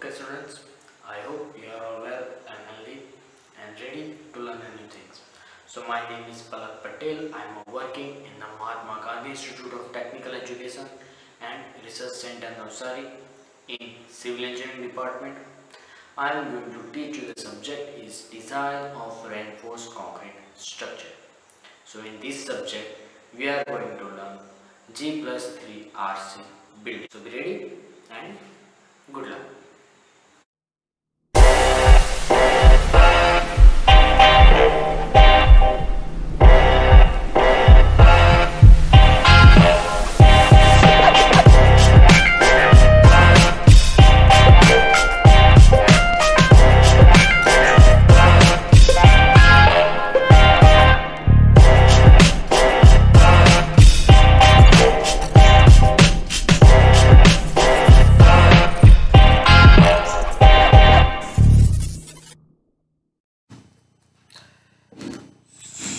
Okay students, I hope you are all well and healthy and ready to learn new things. So my name is Palak Patel. I am working in the Mahatma Gandhi Institute of Technical Education and Research Center Navsari in Civil Engineering Department. I am going to teach you the subject is Design of Reinforced Concrete Structure. So in this subject we are going to learn G+3 RC building. So be ready and good luck.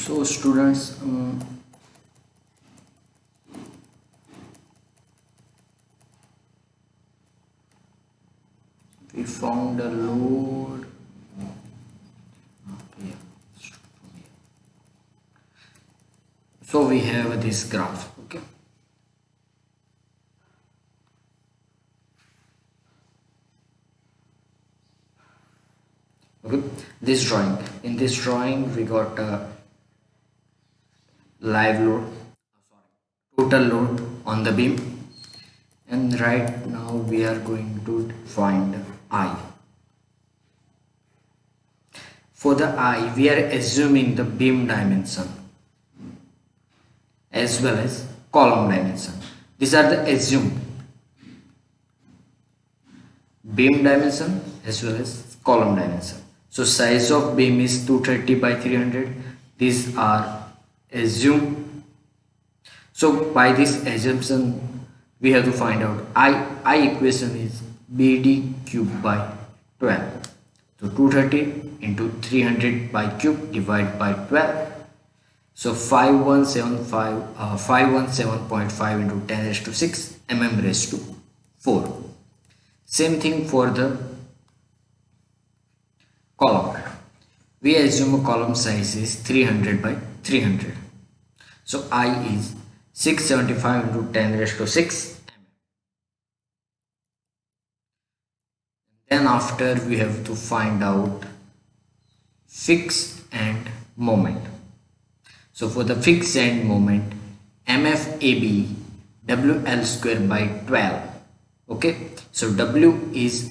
So students, we found a load. Okay. So we have this graph. Okay. Okay. This drawing. In this drawing, we got a live load, total load on the beam, and right now we are going to find I. For the I, we are assuming the beam dimension as well as column dimension. These are the assumed beam dimension as well as column dimension. So size of beam is 230 by 300. These are assumed. So by this assumption we have to find out I equation is BD cube by 12. So 230 into 300 by cube divided by 12. So 517.5 into 10 raised to 6 mm raised to 4. Same thing for the column. We assume a column size is 300 by 300. So I is 675 into 10 raised to 6 mm. Then after we have to find out fixed end moment. So for the fixed end moment, MFAB WL square by 12. Okay, so W is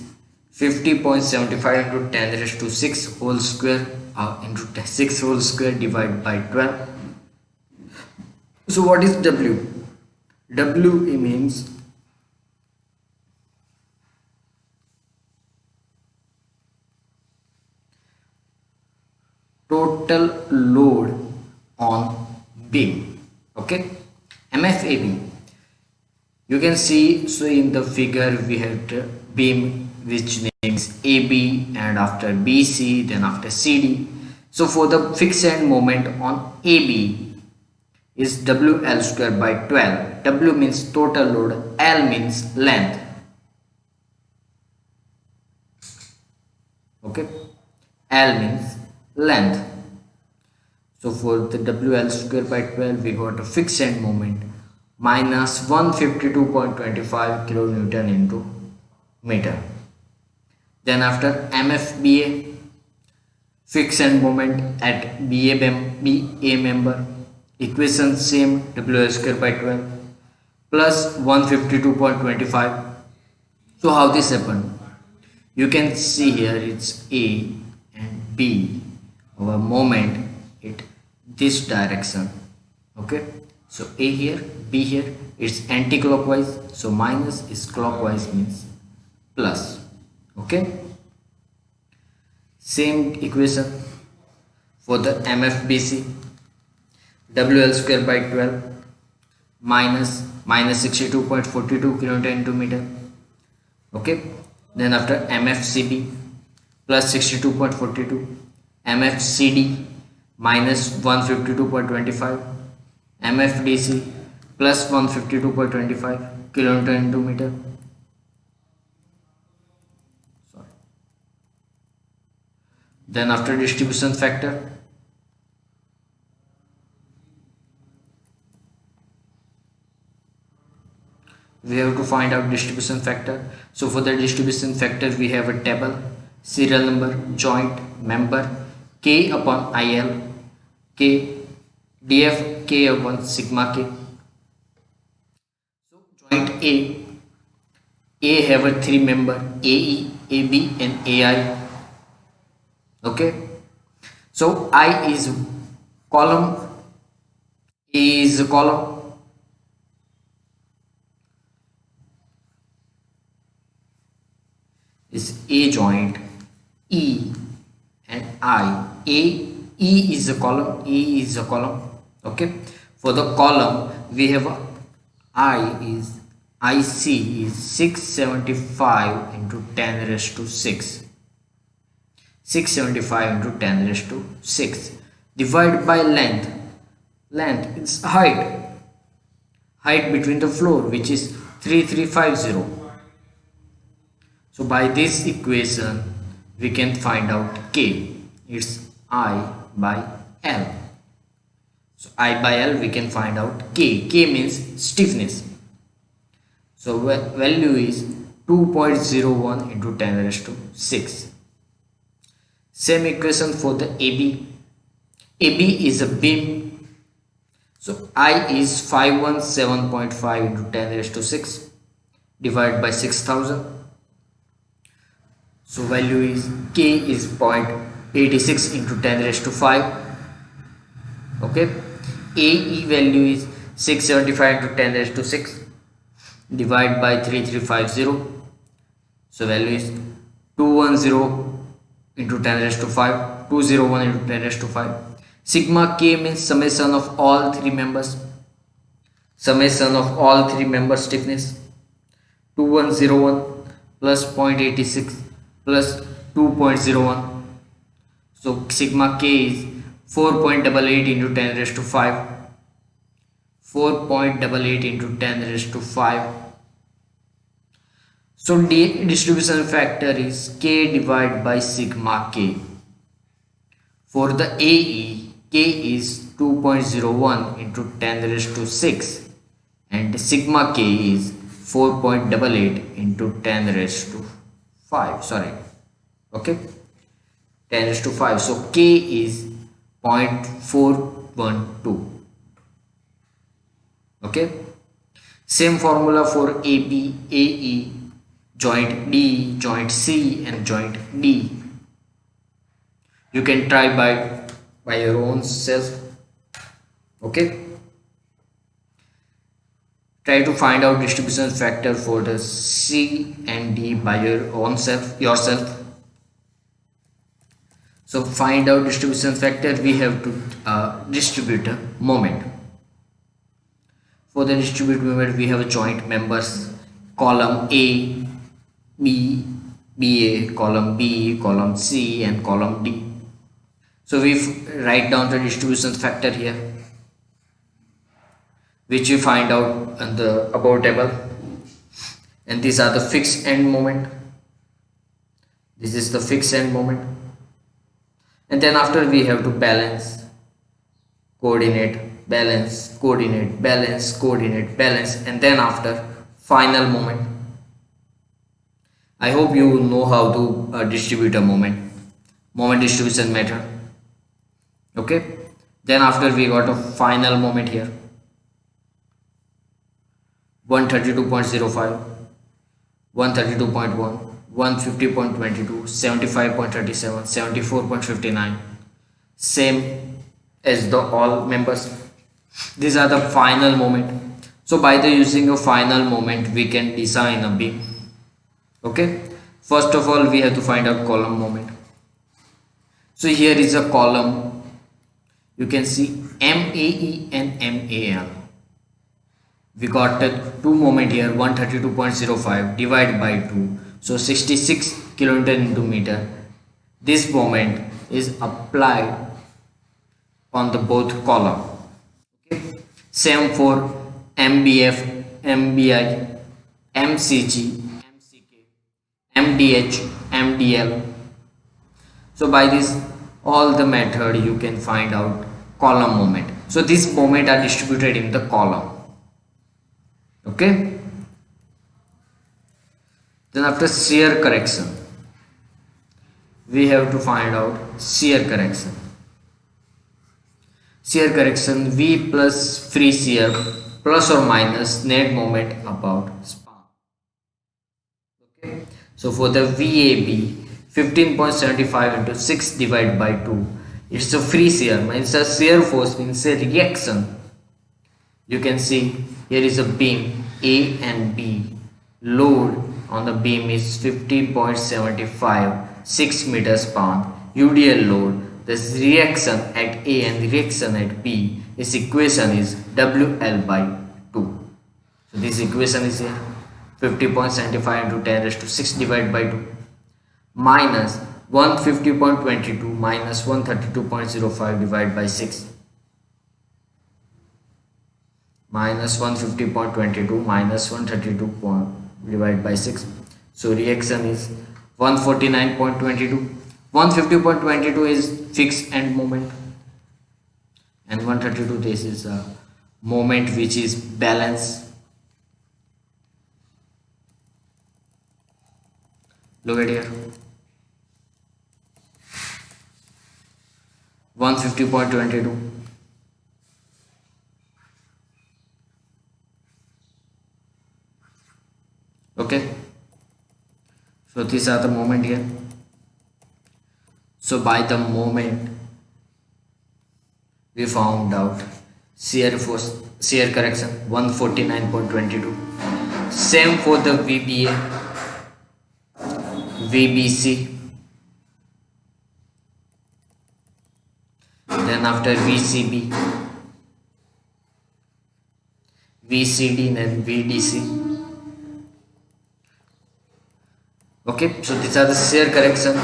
50.75 into 10 raised to 6 whole square into 6 whole square divided by 12. So what is W? W means total load on beam. Okay, MFAB. You can see, so in the figure we have the beam which names AB, and after BC, then after CD. So for the fixed end moment on AB is WL square by 12. W means total load, L means length. Okay, L means length. So for the WL square by 12 we got a fixed end moment minus 152.25 kilonewton into meter. Then after MFBA, fixed end moment at BA member, equation same, WL square by 12 plus 152.25. So how this happened? You can see here it's A and B. Our moment it this direction. Okay, so A here, B here, it's anti-clockwise, so minus is clockwise means plus. Okay, same equation for the MFBC, WL square by 12 minus 62.42 kilonewton into meter. Okay, then after MFCB plus 62.42, MFCD minus 152.25, MFDC plus 152.25 kilonewton into meter. Then after distribution factor, we have to find out distribution factor. So for the distribution factor, we have a table: serial number, joint, member, K upon IL, K, DF, K upon sigma K. So joint A have a 3 member: AE, AB and AI. Okay. So I is column, A is a column. Is A joint E and E is a column, E is a column. Okay. For the column, we have IC is 675 into 10 raised to 6. 675 into 10 raised to 6. Divide by length. Length is height. Height between the floor, which is 3350. So by this equation, we can find out K. It's I by L. So I by L, we can find out K. K means stiffness. So value is 2.01 into 10 raised to 6. Same equation for the AB. AB is a beam. So I is 517.5 into 10 raised to 6 divided by 6000. So value is K is 0.86 into 10 raised to 5. Okay. AE value is 675 into 10 raised to 6 divided by 3350. So value is 210 into 10 raised to 5, 201 into 10 raised to 5. Sigma K means summation of all 3 members. Summation of all 3 members stiffness. 2101 plus 0.86 plus 2.01. So sigma K is 4.88 into 10 raised to 5. 4.88 into 10 raised to 5. So distribution factor is K divided by sigma K. For the AE, K is 2.01 into 10 raised to 6 and sigma K is 4.88 into 10 raised to 5. Sorry. Okay. 10 raised to 5. So K is 0.412. Okay. Same formula for AB, AE, joint D, joint C and joint D. You can try by your own self. Okay. Try to find out distribution factor for the C and D by your own yourself. So find out distribution factor, we have to distribute a moment. For the distribute moment, we have a joint members: column A, B, BA, column B, column C and column D. So we write down the distribution factor here, which we find out in the above table. And these are the fixed end moment. This is the fixed end moment. And then after we have to balance, coordinate, balance, coordinate, balance, coordinate, balance, and then after final moment. I hope you know how to distribute a moment distribution method. Okay. Then after we got a final moment here: 132.05, 132.1, 150.22, 75.37, 74.59. Same as the all members. These are the final moment. So by the using a final moment, we can design a beam. Okay. First of all, we have to find out column moment. So here is a column. You can see MAE and MAL. We got two moment here: 132.05 divided by 2. So 66 kilonewton into meter. This moment is applied on the both column. Okay. Same for MBF, MBI, MCG, MCK, MDH, MDL. So by this all the method you can find out column moment. So these moment are distributed in the column. Okay. Then after shear correction, we have to find out shear correction. Shear correction, V plus free shear plus or minus net moment about span. Okay. So for the VAB, 15.75 into 6 divided by 2, it's a free shear, means a shear force, means a reaction. You can see here is a beam A and B. Load on the beam is 15.75 6 meters span. UDL load, this reaction at A and the reaction at B, this equation is WL by 2. So this equation is here, 50.75 into 10 raised to 6 divided by 2 minus 150.22 minus 132.05 divided by 6 minus 150.22 minus 132 divided by 6. So reaction is 149.22. 150.22 is fixed end moment, and 132, this is a moment which is balance. Look at here, 150.22. Okay, so these are the moment here. So by the moment we found out shear force, shear correction 149.22. Same for the VBA, VBC, then after VCB, VCD, then VDC. Okay, so these are the shear correction.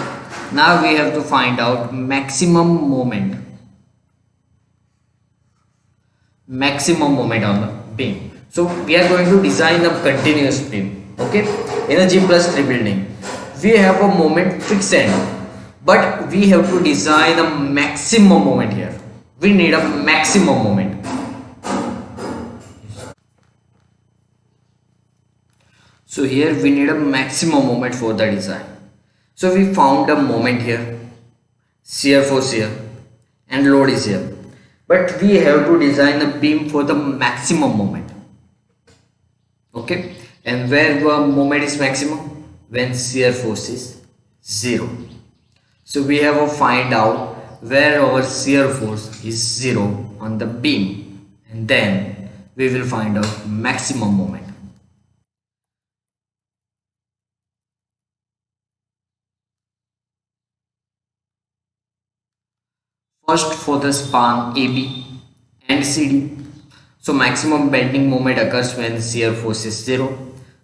Now we have to find out maximum moment. Maximum moment on the beam. So we are going to design a continuous beam. Okay, in a G+3 building, we have a moment fixed end, but we have to design a maximum moment here. We need a maximum moment. So here we need a maximum moment for the design. So we found a moment here, shear force here, and load is here. But we have to design a beam for the maximum moment. Okay, and where the moment is maximum? When shear force is 0. So we have to find out where our shear force is 0 on the beam, and then we will find out maximum moment. First, for the span AB and CD, so maximum bending moment occurs when shear force is 0.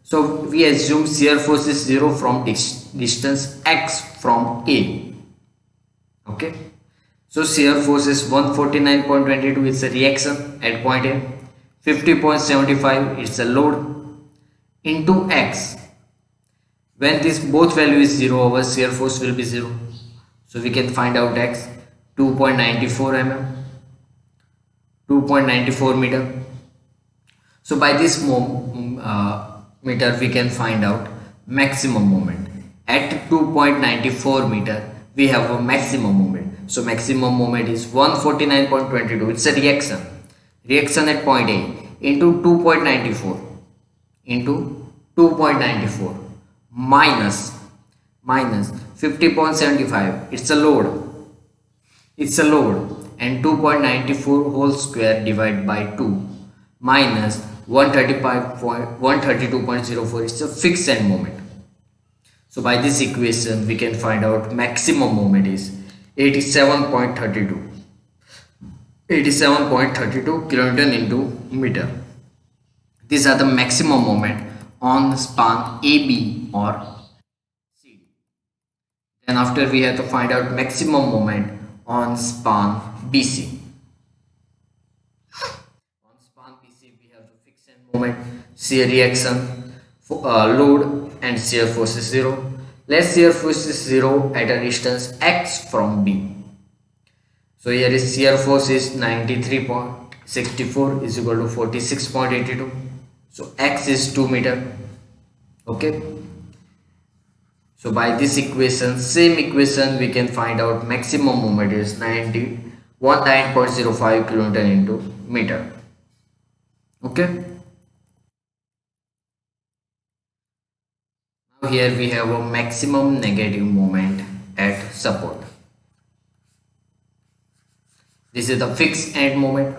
So we assume shear force is 0 from distance x from A. Okay, so shear force is 149.22, it's a reaction at point A, 50.75, it's a load, into x. When this both value is 0, our shear force will be 0. So we can find out x, 2.94 mm, 2.94 meter. So by this meter we can find out maximum moment. At 2.94 meter we have a maximum moment. So maximum moment is 149.22. It's a reaction. Reaction at point A into 2.94 minus 50.75. It's a load. It's a load, and 2.94 whole square divided by 2 minus 132.04. It's a fixed end moment. So by this equation we can find out maximum moment is 87.32 kilonewton into meter. These are the maximum moment on the span AB or CD. Then after we have to find out maximum moment on span BC. On span BC we have the fixed end moment, shear reaction, load, and shear force is 0. Let shear force is 0 at a distance x from B. So here is shear force is 93.64 is equal to 46.82. So X is 2 meter. Okay. So by this equation, same equation, we can find out maximum moment is 19.05 kilonewton into meter. Okay. Now here we have a maximum negative moment at support. This is the fixed end moment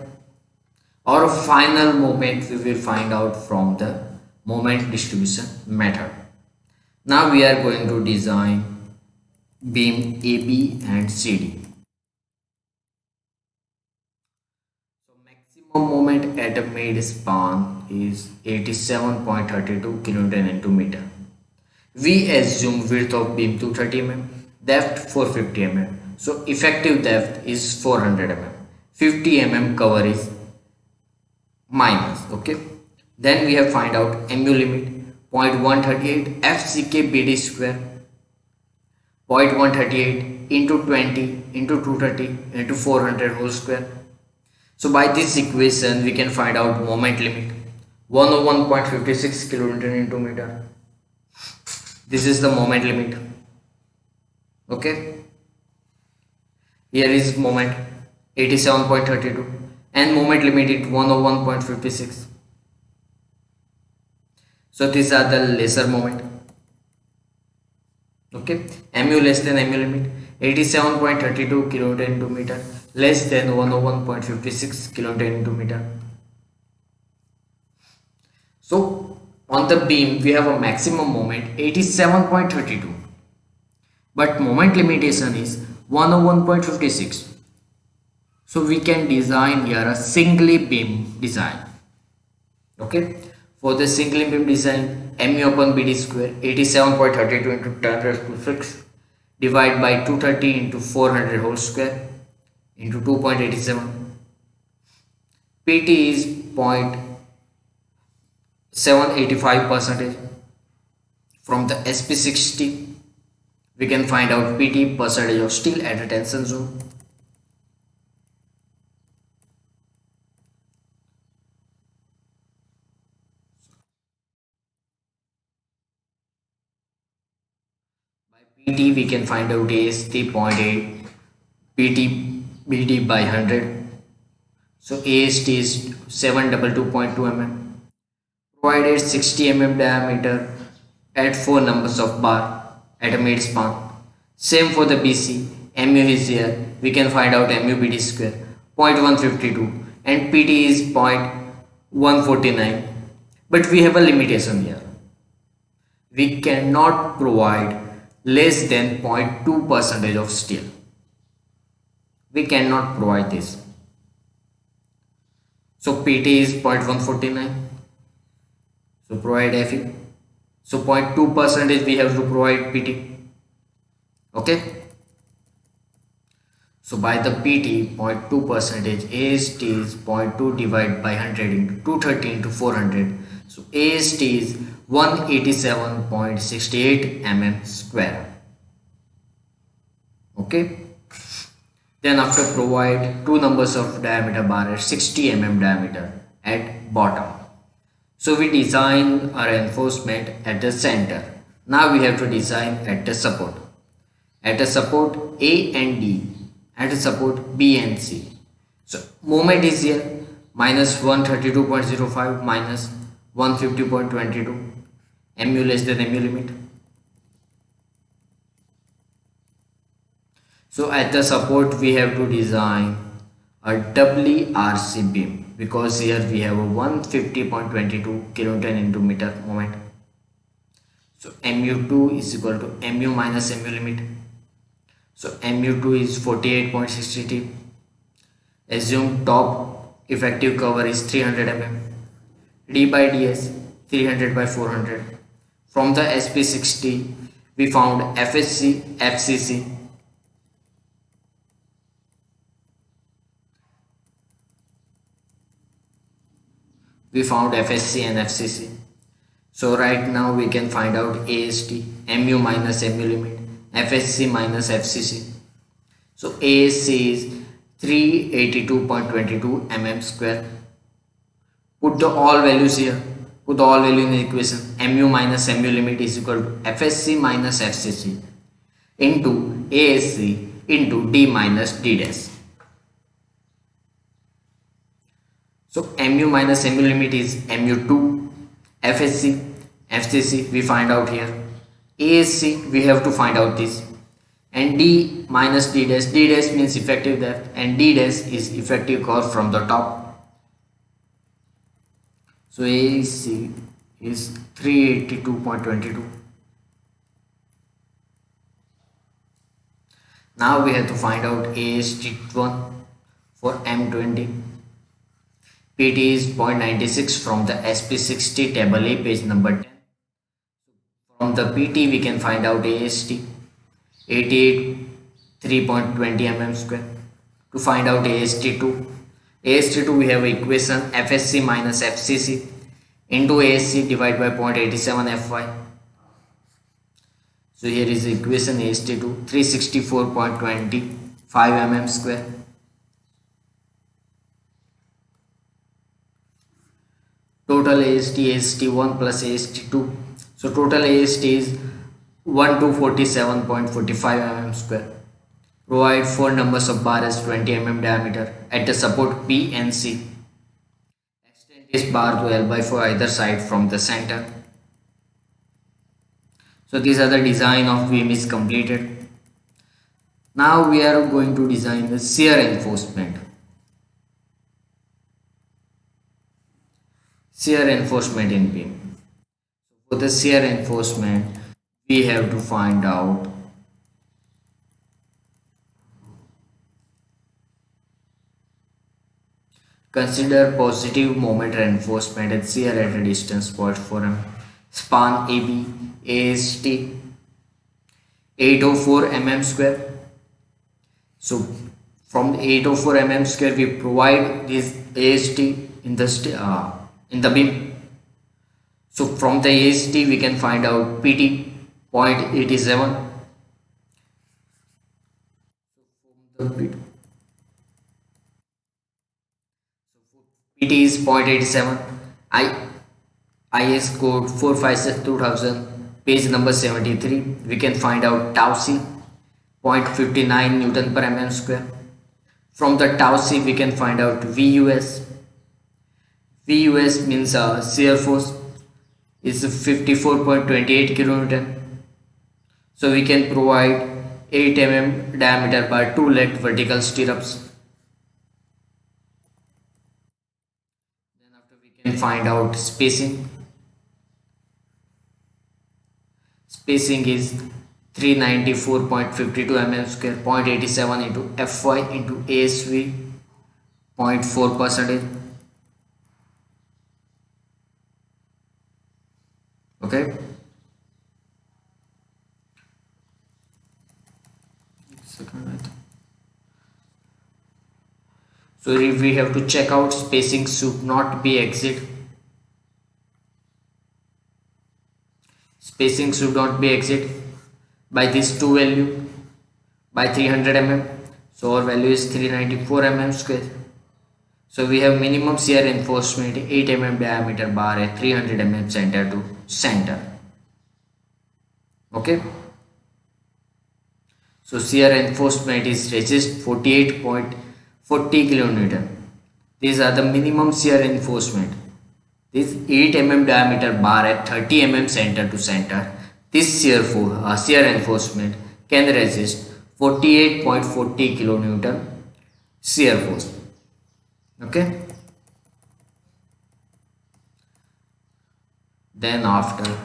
or a final moment we will find out from the moment distribution method. Now we are going to design beam AB and CD. So maximum moment at a mid span is 87.32 kilonewton into meter. We assume width of beam 230 mm, depth 450 mm. So effective depth is 400 mm. 50 mm cover is minus. Okay. Then we have find out mu limit 0.138 FCK BD square, 0.138 into 20 into 230 into 400 whole square. So by this equation we can find out moment limit 101.56 kilonewton into meter. This is the moment limit. Okay. Here is moment 87.32 and moment limit is 101.56. So these are the lesser moment. Okay. Mu less than mu limit 87.32 kilonewton into meter less than 101.56 kilonewton into meter. So on the beam we have a maximum moment 87.32 but moment limitation is 101.56. So we can design here a single beam design. Okay. For the single beam design, mu upon BD square 87.32 into 10 raised to 6 divide by 230 into 400 whole square into 2.87. PT is 0.785 percentage. From the SP60 we can find out PT percentage of steel at a tension zone. By PT we can find out AST 0.8 PT BD by 100. So AST is 722.2 mm. Provided 60 mm diameter at 4 numbers of bar at a mid span. Same for the BC. Mu is here. We can find out mu BD square 0.152 and PT is 0.149. But we have a limitation here. We cannot provide less than 0.2 percentage of steel. We cannot provide this. So PT is 0.149. So provide Fe. So 0.2 percentage we have to provide PT. Okay. So by the PT 0.2 percentage AST is 0.2 divided by 100 into 230 into 400. So AST is 187.68 mm square. Okay. Then after provide 2 numbers of diameter bar at 60 mm diameter at bottom. So we design our reinforcement at the center. Now we have to design at the support. At a support A and D, at a support B and C. So moment is here minus 132.05 minus 150.22. Mu less than mu limit. So at the support we have to design a WRC beam because here we have a 150.22 kilonewton into meter moment. So mu2 is equal to mu minus mu limit. So mu2 is 48.62. Assume top effective cover is 300 mm. D by ds 300 by 400. From the SP60 we found FSC, FCC. We found FSC and FCC. So right now we can find out AST, mu minus mu limit, FSC minus FCC. So ASC is 382.22 mm square. Put the all values here. Put the all value in the equation. Mu minus mu limit is equal to FSC minus FCC into ASC into D minus D dash. So mu minus mu limit is mu2, FSC, FCC we find out here. ASC we have to find out this. And D minus D dash. D dash means effective depth and D dash is effective curve from the top. So ASC is 382.22. Now we have to find out AST1 for M20. PT is 0.96 from the SP60 table A page number 10. From the PT we can find out AST 3.20 mm square. To find out AST2 we have equation FSC minus FCC into ASC divided by 0.87 Fy. So here is the equation AST2 364.25 mm square. Total AST1 plus AST2. So total AST is 1247.45 mm square. Provide 4 numbers of bar as 20 mm diameter at the support P and C. Extend this bar to L by 4 either side from the center. So these are the design of beam is completed. Now we are going to design the shear enforcement. Shear enforcement in beam. For the shear enforcement, we have to find out consider positive moment reinforcement at shear at a distance point for a span AB AST 804 mm square. So from the 804 mm square we provide this AST in the beam. So from the AST we can find out PT 0.87. PT is 0.87. IS code 456-2000 page number 73. We can find out tau C 0.59 Newton per mm square. From the tau C we can find out VUS. VUS means shear force is 54.28 kilonewton. So we can provide 8 mm diameter by 2 legged vertical stirrups. Then after we can find out spacing. Spacing is 394.52 mm square, 0.87 into Fy into ASV 0.4%. Okay. So if we have to check out spacing should not be exceed. Spacing should not be exceed by this 2 value by 300 mm. So our value is 394 mm square. So we have minimum shear reinforcement 8 mm diameter bar at 300 mm center to center. Okay. So shear reinforcement is resist 48.40 kilonewton. These are the minimum shear reinforcement. This 8 mm diameter bar at 30 mm center to center. This shear reinforcement can resist 48.40 kilonewton shear force. Okay. Then after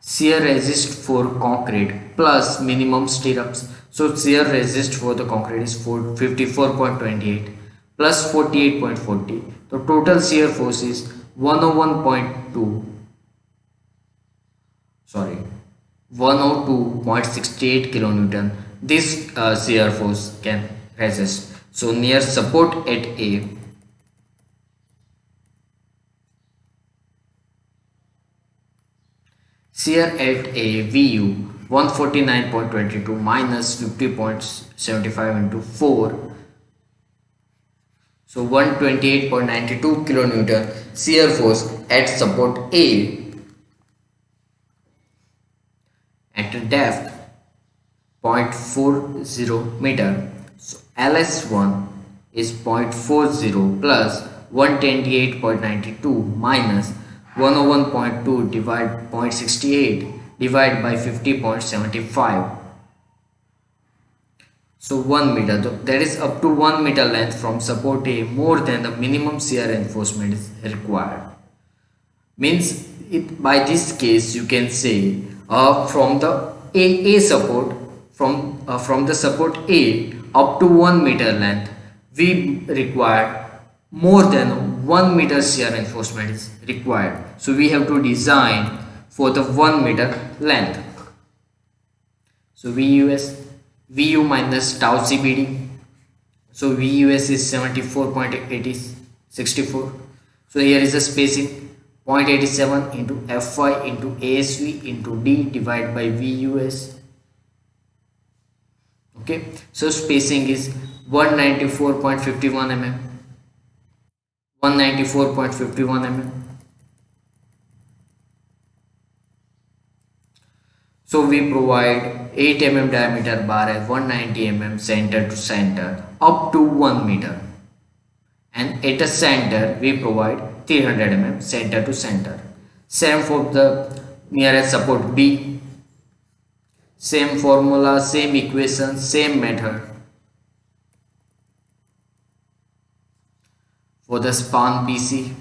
shear resist for concrete plus minimum stirrups. So shear resist for the concrete is 54.28 plus 48.40. The total shear force is 102.68 kilonewton. This shear force can resist. So near support at A, shear at A VU 149.22 minus 50.75 into 4 So 128.92 kilonewton shear force at support A at a depth 0.40 meter. So LS1 is 0.40 plus 128.92 minus 101.2 divide 0.68 divided by 50.75. So 1 meter, that is up to 1 meter length from support A more than the minimum shear reinforcement is required. Means it, by this case you can say from the A support, from the support A up to 1 meter length, we require more than 1 meter shear reinforcement is required. So we have to design for the 1 meter length. So VU minus tau CBD. So VUS is 74.8064. So here is the spacing 0.87 into Fy into ASV into D divided by VUS. Okay, so spacing is 194.51 mm. 194.51 mm. So we provide 8 mm diameter bar at 190 mm center to center up to 1 meter, and at the center we provide 300 mm center to center. Same for the nearest support B. Same formula, same equation, same method. For the span BC,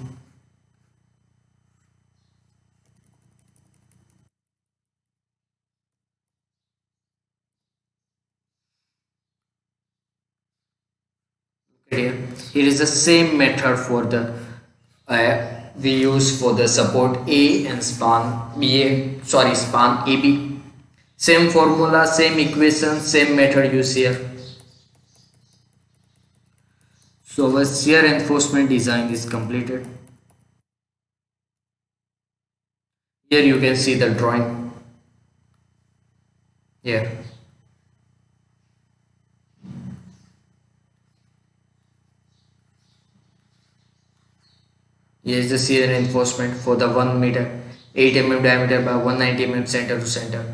here is the same method for the we use for the support A and span span AB. Same formula, same equation, same method used here. So our shear reinforcement design is completed. Here you can see the drawing. Here. Here is the shear reinforcement for the 1 meter, 8 mm diameter bar, 190 mm center to center,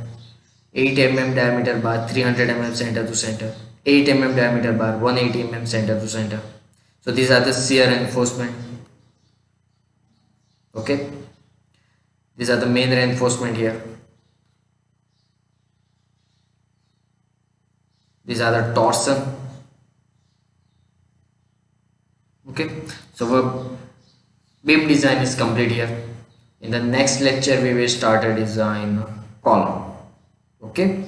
8 mm diameter bar, 300 mm center to center, 8 mm diameter bar, 180 mm center to center. So these are the shear reinforcement. Okay, these are the main reinforcement here. These are the torsion. Okay, so our beam design is complete here. In the next lecture we will start a design column. Okay.